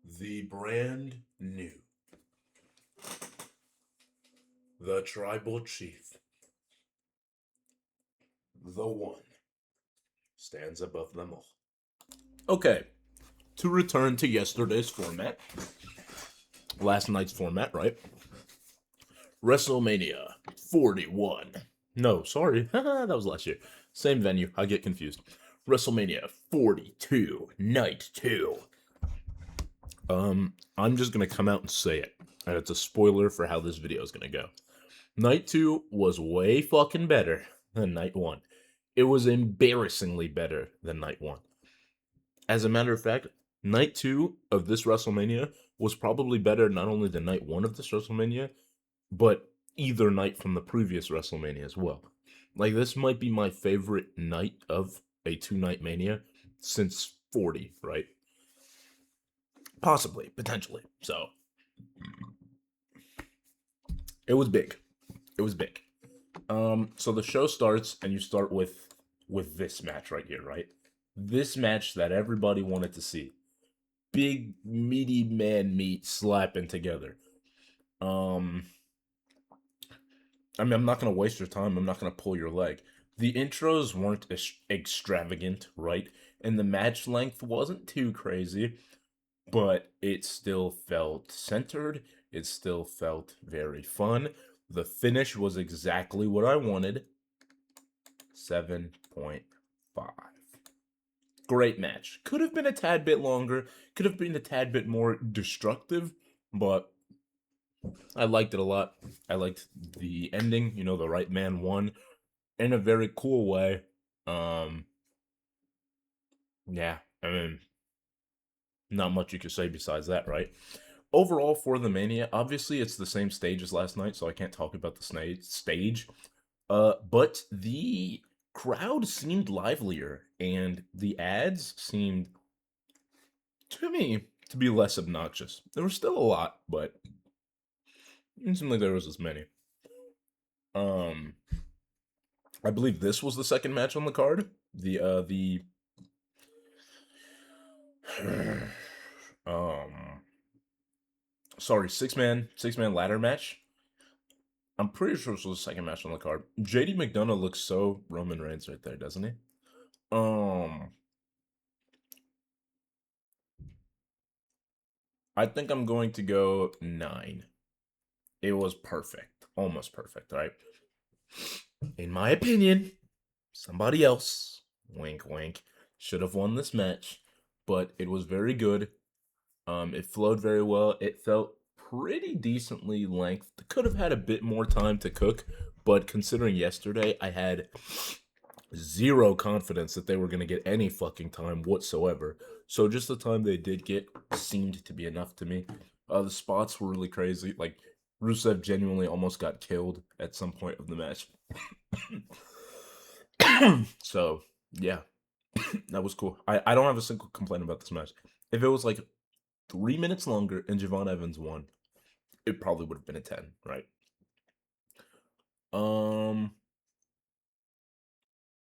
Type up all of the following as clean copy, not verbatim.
The brand new, the tribal chief, the one, stands above them all. Okay, to return to yesterday's format, last night's format, right? WrestleMania 41. No, sorry, that was last year. Same venue, I get confused. WrestleMania 42, Night 2. I'm just gonna come out and say it, and it's a spoiler for how this video is gonna go. Night 2 was way fucking better than Night 1. It was embarrassingly better than Night 1. As a matter of fact, Night 2 of this WrestleMania was probably better not only than Night 1 of this WrestleMania, but either night from the previous WrestleMania as well. Like, this might be my favorite night of a two-night Mania since 40, right? Possibly, potentially. So, it was big. It was big. So the show starts, and you start with this match right here, right? This match that everybody wanted to see. Big meaty man meat slapping together. I mean, I'm not gonna waste your time. I'm not gonna pull your leg. The intros weren't extravagant, right? And the match length wasn't too crazy, but it still felt centered. It still felt very fun. The finish was exactly what I wanted. 7.5. Great match. Could have been a tad bit longer. Could have been a tad bit more destructive, but I liked it a lot. I liked the ending. You know, the right man won in a very cool way. Yeah, I mean, not much you could say besides that, right? Overall, for the Mania, obviously it's the same stage as last night, so I can't talk about the stage. But the crowd seemed livelier, and the ads seemed, to me, to be less obnoxious. There was still a lot, but it didn't seem like there was as many. Um, I believe this was the second match on the card. The um sorry, six man ladder match. I'm pretty sure this was the second match on the card. JD McDonough looks so Roman Reigns right there, doesn't he? Um I think I'm going to go 9. It was perfect. Almost perfect, right? In my opinion, somebody else, wink wink, should have won this match, but it was very good. It flowed very well. It felt pretty decently length. Could have had a bit more time to cook, but considering yesterday, I had zero confidence that they were going to get any fucking time whatsoever. So just the time they did get seemed to be enough to me. The spots were really crazy. Like, Rusev genuinely almost got killed at some point of the match. So, yeah, that was cool. I don't have a single complaint about this match. If it was like 3 minutes longer and Javon Evans won, it probably would have been a 10, right? Um,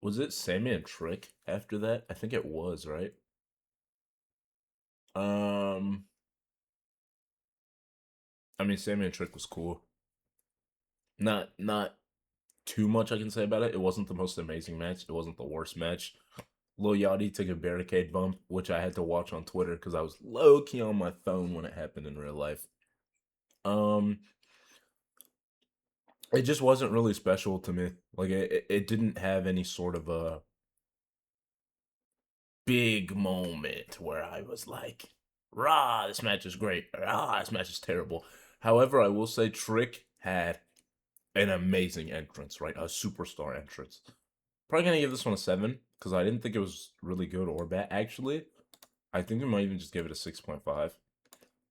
was it Sammy and Trick after that? I think it was, right? Um, I mean, Sammy and Trick was cool. Not too much I can say about it. It wasn't the most amazing match. It wasn't the worst match. Lil Yachty took a barricade bump, which I had to watch on Twitter because I was low key on my phone when it happened in real life. Um, it just wasn't really special to me. Like, it didn't have any sort of a big moment where I was like, rah, this match is great. Rah, this match is terrible. However, I will say Trick had an amazing entrance, right? A superstar entrance. Probably gonna give this one a 7 because I didn't think it was really good or bad. Actually, I think we might even just give it a 6.5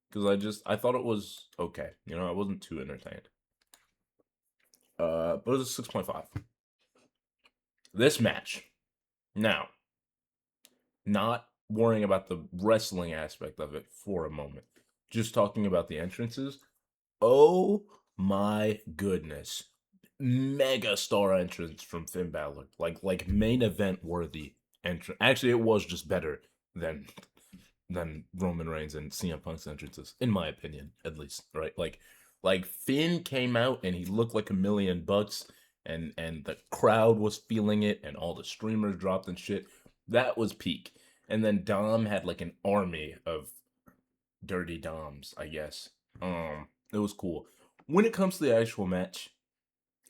because I thought it was okay. You know, I wasn't too entertained. But it was a 6.5. This match, now, not worrying about the wrestling aspect of it for a moment, just talking about the entrances. Oh my goodness. Mega star entrance from Finn Balor. Like main event worthy entrance. Actually, it was just better than than Roman Reigns and CM Punk's entrances, in my opinion, at least, right? Like Finn came out and he looked like $1,000,000, and the crowd was feeling it, and all the streamers dropped and shit. That was peak. And then Dom had like an army of dirty Doms, I guess. It was cool. When it comes to the actual match,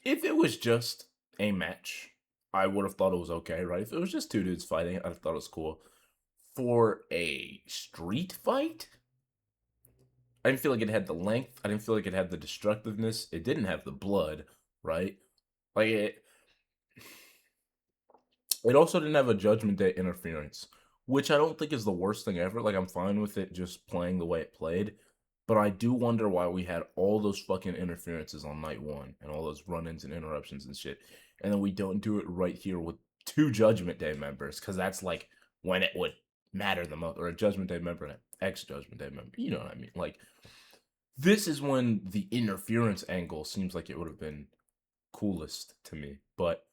if it was just a match, I would have thought it was okay, right? If it was just two dudes fighting, I'd have thought it was cool. For a street fight, I didn't feel like it had the length. I didn't feel like it had the destructiveness. It didn't have the blood, right? Like it also didn't have a Judgment Day interference, which I don't think is the worst thing ever. Like, I'm fine with it just playing the way it played. But I do wonder why we had all those fucking interferences on night one and all those run ins and interruptions and shit. And then we don't do it right here with two Judgment Day members, because that's like when it would matter the most. Or a Judgment Day member and an ex Judgment Day member. You know what I mean? Like, this is when the interference angle seems like it would have been coolest to me. But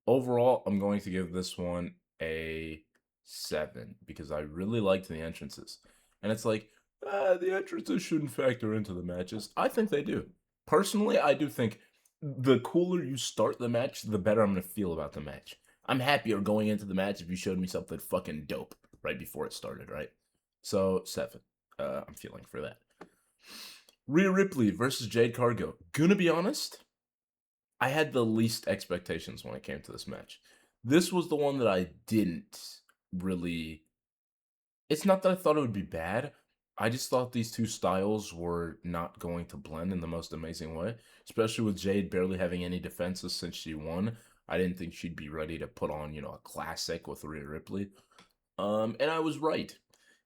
overall, I'm going to give this one a 7 because I really liked the entrances. And it's like, the entrances shouldn't factor into the matches. I think they do. Personally, I do think the cooler you start the match, the better I'm going to feel about the match. I'm happier going into the match if you showed me something fucking dope right before it started, right? So, 7. I'm feeling for that. Rhea Ripley versus Jade Cargill. Gonna be honest, I had the least expectations when it came to this match. This was the one that I didn't really. It's not that I thought it would be bad. I just thought these two styles were not going to blend in the most amazing way, especially with Jade barely having any defenses since she won. I didn't think she'd be ready to put on, a classic with Rhea Ripley. And I was right.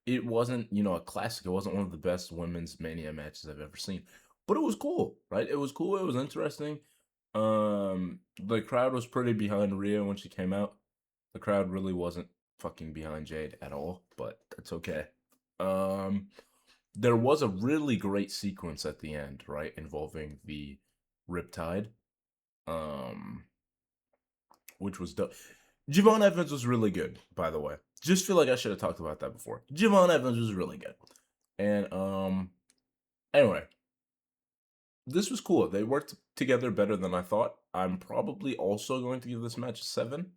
It wasn't, a classic. It wasn't one of the best women's Mania matches I've ever seen. But it was cool, right? It was cool. It was interesting. The crowd was pretty behind Rhea when she came out. The crowd really wasn't fucking behind Jade at all, but that's okay. There was a really great sequence at the end, right, involving the Riptide, um, which was dope. Javon Evans was really good, by the way. Just feel like I should have talked about that before. Javon Evans was really good. And anyway, this was cool. They worked together better than I thought. I'm probably also going to give this match a 7.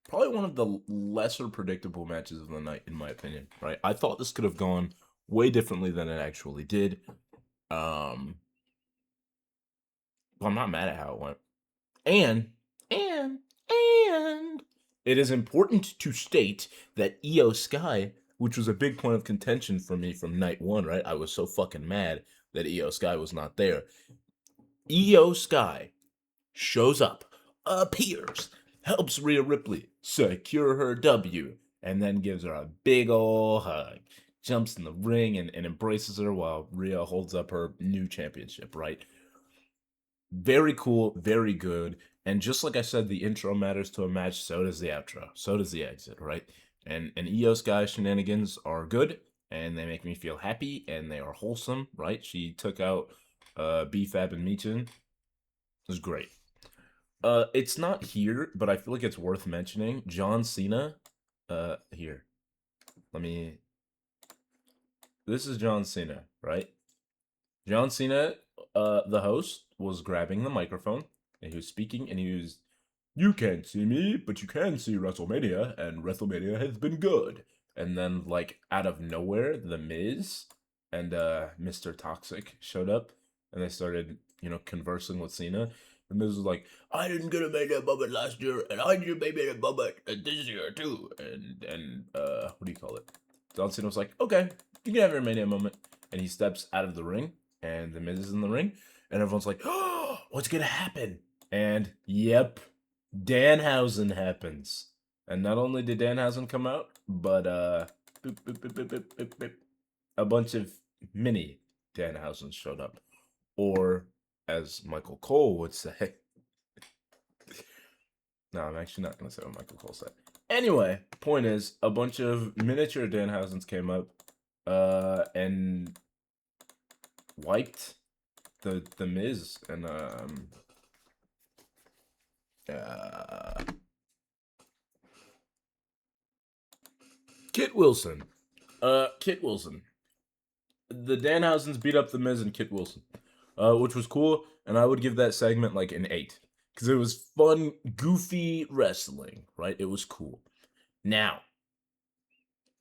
Probably one of the lesser predictable matches of the night, in my opinion, right? I thought this could have gone way differently than it actually did. But I'm not mad at how it went. And it is important to state that Io Sky, which was a big point of contention for me from night one, right? I was so fucking mad that Io Sky was not there. Io Sky shows up, appears, helps Rhea Ripley secure her W, and then gives her a big ol' hug. Jumps in the ring and embraces her while Rhea holds up her new championship, right? Very cool, very good. And just like I said, the intro matters to a match, so does the outro. So does the exit, right? And Io Sky shenanigans are good, and they make me feel happy, and they are wholesome, right? She took out B-Fab and Michin. It was great. It's not here, but I feel like it's worth mentioning. John Cena, here. Let me. This is John Cena, right? John Cena, the host, was grabbing the microphone and he was speaking and he was, "You can't see me, but you can see WrestleMania, and WrestleMania has been good." And then, like, out of nowhere, The Miz and Mr. Toxic showed up and they started, conversing with Cena. And Miz was like, "I didn't get a Mania moment last year, and I didn't make a moment this year too." And what do you call it? John Cena was like, "Okay, you can have your Mania moment." And he steps out of the ring, and The Miz is in the ring, and everyone's like, "Oh, what's gonna happen?" And yep, Danhausen happens. And not only did Danhausen come out, but boop, boop, boop, boop, boop, boop, boop, a bunch of mini Danhausens showed up. Or, as Michael Cole would say, no, I'm actually not going to say what Michael Cole said. Anyway, point is, a bunch of miniature Danhausens came up and wiped the Miz and Kit Wilson. Kit Wilson. The Danhausens beat up the Miz and Kit Wilson, which was cool, and I would give that segment like an 8 because it was fun, goofy wrestling. Right? It was cool. Now,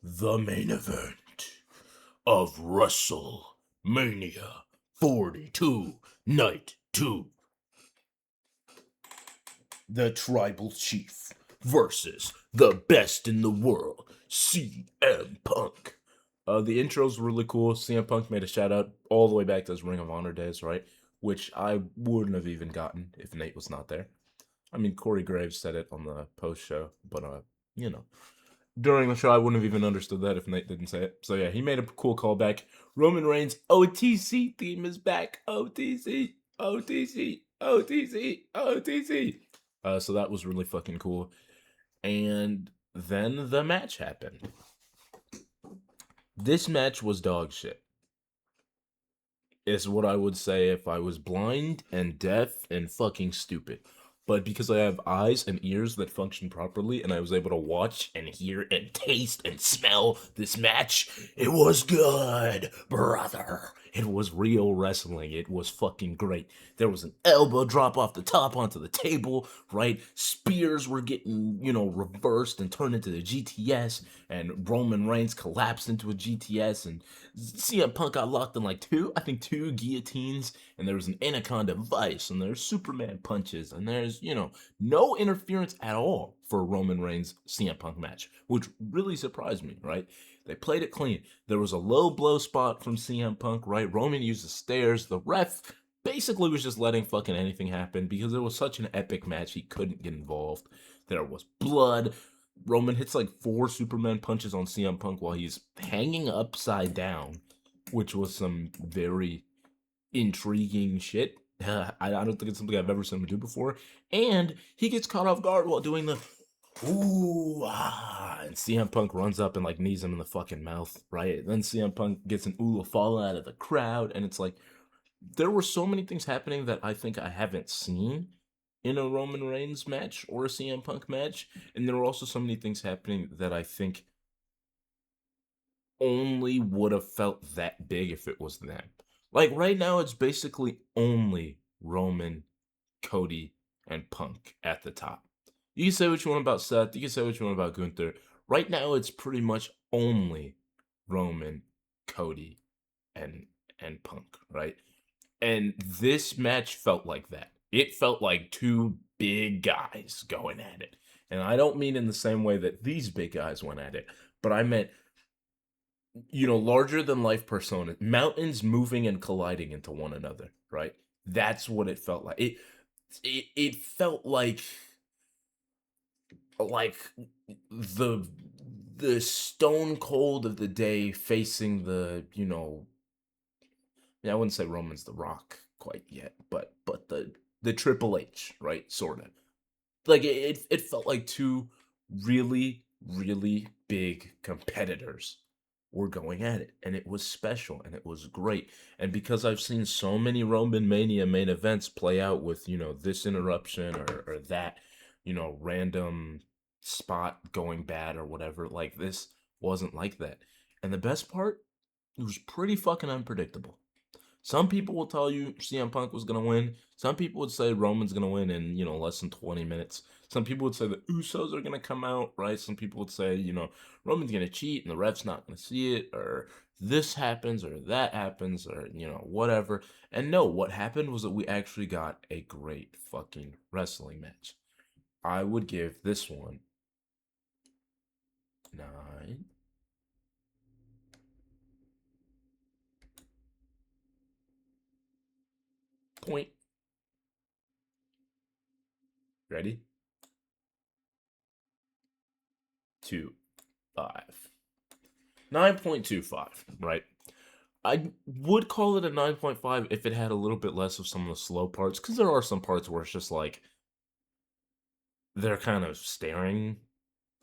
the main event of WrestleMania 42, Night 2. The Tribal Chief versus the best in the world, CM Punk. The intro's really cool. CM Punk made a shout out all the way back to his Ring of Honor days, right? Which I wouldn't have even gotten if Nate was not there. I mean, Corey Graves said it on the post show, but you know, during the show I wouldn't have even understood that if Nate didn't say it. So yeah, he made a cool callback. Roman Reigns' OTC theme is back. OTC, OTC, OTC, OTC. So that was really fucking cool. And then the match happened. This match was dog shit. It's what I would say if I was blind and deaf and fucking stupid. But because I have eyes and ears that function properly and I was able to watch and hear and taste and smell this match, it was good, brother. It was real wrestling. It was fucking great. There was an elbow drop off the top onto the table, right? Spears were getting, reversed and turned into the GTS, and Roman Reigns collapsed into a GTS, and CM Punk got locked in like two guillotines, and there was an anaconda vice, and there's Superman punches, and there's, no interference at all for a Roman Reigns CM Punk match, which really surprised me, right? They played it clean. There was a low blow spot from CM Punk, right? Roman used the stairs. The ref basically was just letting fucking anything happen because it was such an epic match he couldn't get involved. There was blood. Roman hits like 4 Superman punches on CM Punk while he's hanging upside down, which was some very intriguing shit. I don't think it's something I've ever seen him do before. And he gets caught off guard while doing the ooh, and CM Punk runs up and like knees him in the fucking mouth, right? Then CM Punk gets an ooh fall out of the crowd, and it's like there were so many things happening that I think I haven't seen in a Roman Reigns match or a CM Punk match, and there were also so many things happening that I think only would have felt that big if it was them. Like right now, it's basically only Roman, Cody, and Punk at the top. You can say what you want about Seth. You can say what you want about Gunther. Right now, it's pretty much only Roman, Cody, and Punk, right? And this match felt like that. It felt like 2 big guys going at it. And I don't mean in the same way that these big guys went at it, but I meant, larger than life persona, mountains moving and colliding into one another, right? That's what it felt like. It felt like the Stone Cold of the day facing the, I wouldn't say Roman's the Rock quite yet, but the Triple H, right? Sort of. Like it felt like 2 really, really big competitors were going at it, and it was special and it was great. And because I've seen so many Roman Mania main events play out with, this interruption or that, random spot going bad or whatever, like this wasn't like that. And the best part, it was pretty fucking unpredictable. Some people will tell you CM Punk was going to win. Some people would say Roman's going to win in, less than 20 minutes. Some people would say the Usos are going to come out, right? Some people would say, Roman's going to cheat and the ref's not going to see it, or this happens or that happens, or, whatever. And no, what happened was that we actually got a great fucking wrestling match. I would give this one 9. Point. Ready? 2, 5. 9.25, right? I would call it a 9.5 if it had a little bit less of some of the slow parts, because there are some parts where it's just like they're kind of staring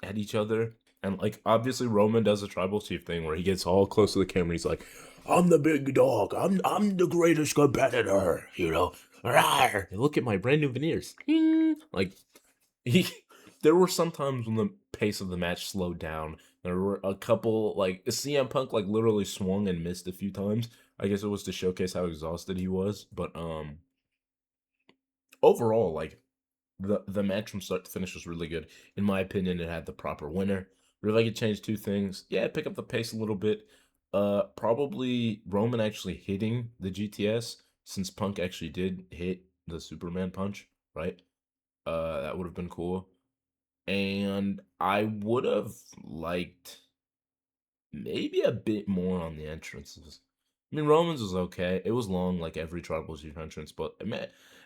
at each other. And like obviously Roman does a tribal chief thing where he gets all close to the camera. He's like, "I'm the big dog. I'm the greatest competitor." Rawr. Look at my brand new veneers. Like he, there were some times when the pace of the match slowed down There were a couple like CM Punk like literally swung and missed a few times. I guess it was to showcase how exhausted he was, but overall like the match from start to finish was really good. In my opinion, it had the proper winner. If I could change two things, yeah, pick up the pace a little bit. Probably Roman actually hitting the GTS since Punk actually did hit the Superman punch, right? That would have been cool. And I would have liked maybe a bit more on the entrances. I mean, Roman's was okay. It was long, like every Tribal Chief entrance, but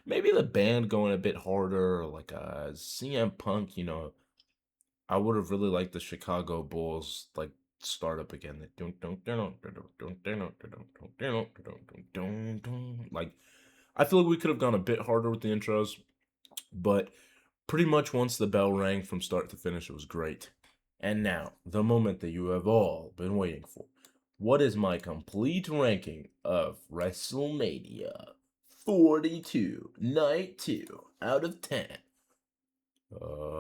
maybe the band going a bit harder, or like CM Punk. I would have really liked the Chicago Bulls like start up again. Like, I feel like we could have gone a bit harder with the intros, but pretty much once the bell rang from start to finish, it was great. And now, the moment that you have all been waiting for. What is my complete ranking of WrestleMania 42 Night 2 out of 10? Uh,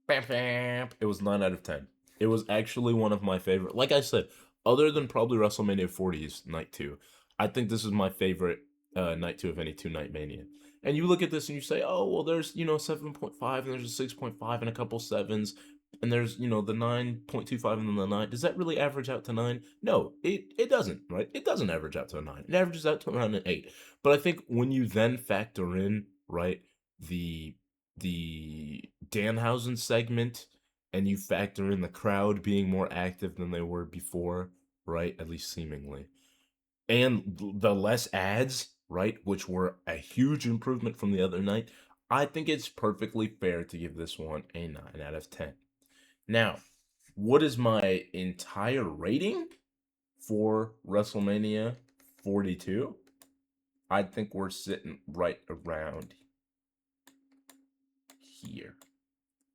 Bam, bam. It was 9 out of 10. It was actually one of my favorite. Like I said, other than probably WrestleMania 40's Night 2, I think this is my favorite Night 2 of any two Night Mania. And you look at this and you say, oh, well, there's, 7.5 and there's a 6.5 and a couple sevens. And there's, the 9.25 and then the 9. Does that really average out to 9? No, it doesn't, right? It doesn't average out to a 9. It averages out to around an 8. But I think when you then factor in, right, the Danhausen segment and you factor in the crowd being more active than they were before, right? At least seemingly. And the less ads, right? Which were a huge improvement from the other night. I think it's perfectly fair to give this one a 9 out of 10. Now, what is my entire rating for WrestleMania 42? I think we're sitting right around here.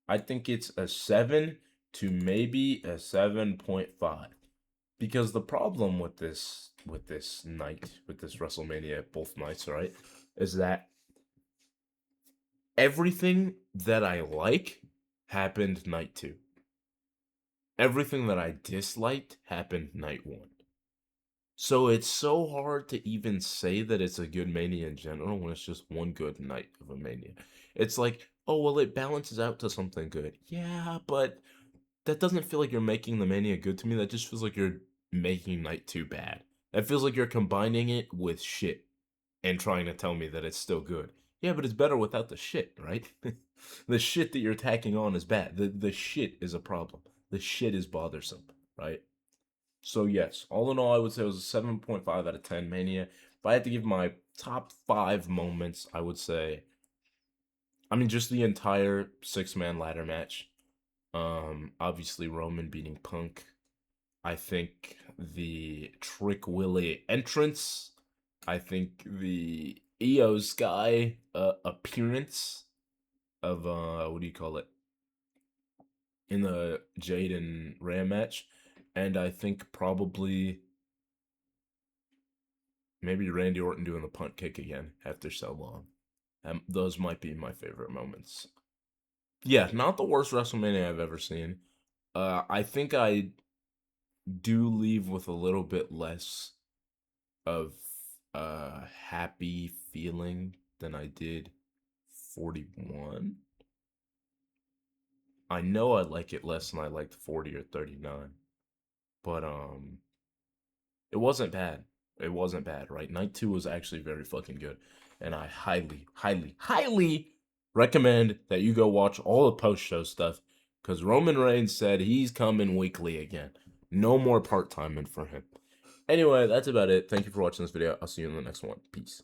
I think it's a 7 to maybe a 7.5. Because the problem with this night, with this WrestleMania, both nights, right, is that everything that I like happened night 2. Everything that I disliked happened night 1. So it's so hard to even say that it's a good Mania in general when it's just one good night of a Mania. It's like, oh, well, it balances out to something good. Yeah, but that doesn't feel like you're making the Mania good to me. That just feels like you're making night 2 bad. That feels like you're combining it with shit and trying to tell me that it's still good. Yeah, but it's better without the shit, right? The shit that you're tacking on is bad. The shit is a problem. The shit is bothersome, right? So yes, all in all, I would say it was a 7.5 out of 10 Mania. If I had to give my top 5 moments, I would say, I mean, just the entire 6-man ladder match. Obviously Roman beating Punk. I think the Trick Willie entrance. I think the Io Sky appearance of what do you call it? In the Jade and Rhea match. And I think probably maybe Randy Orton doing the punt kick again after so long. Those might be my favorite moments. Yeah, not the worst WrestleMania I've ever seen. I think I do leave with a little bit less of a happy feeling than I did 41. I know I like it less than I liked 40 or 39. But it wasn't bad. It wasn't bad, right? Night 2 was actually very fucking good. And I highly, highly, highly recommend that you go watch all the post-show stuff. Because Roman Reigns said he's coming weekly again. No more part-timing for him. Anyway, that's about it. Thank you for watching this video. I'll see you in the next one. Peace.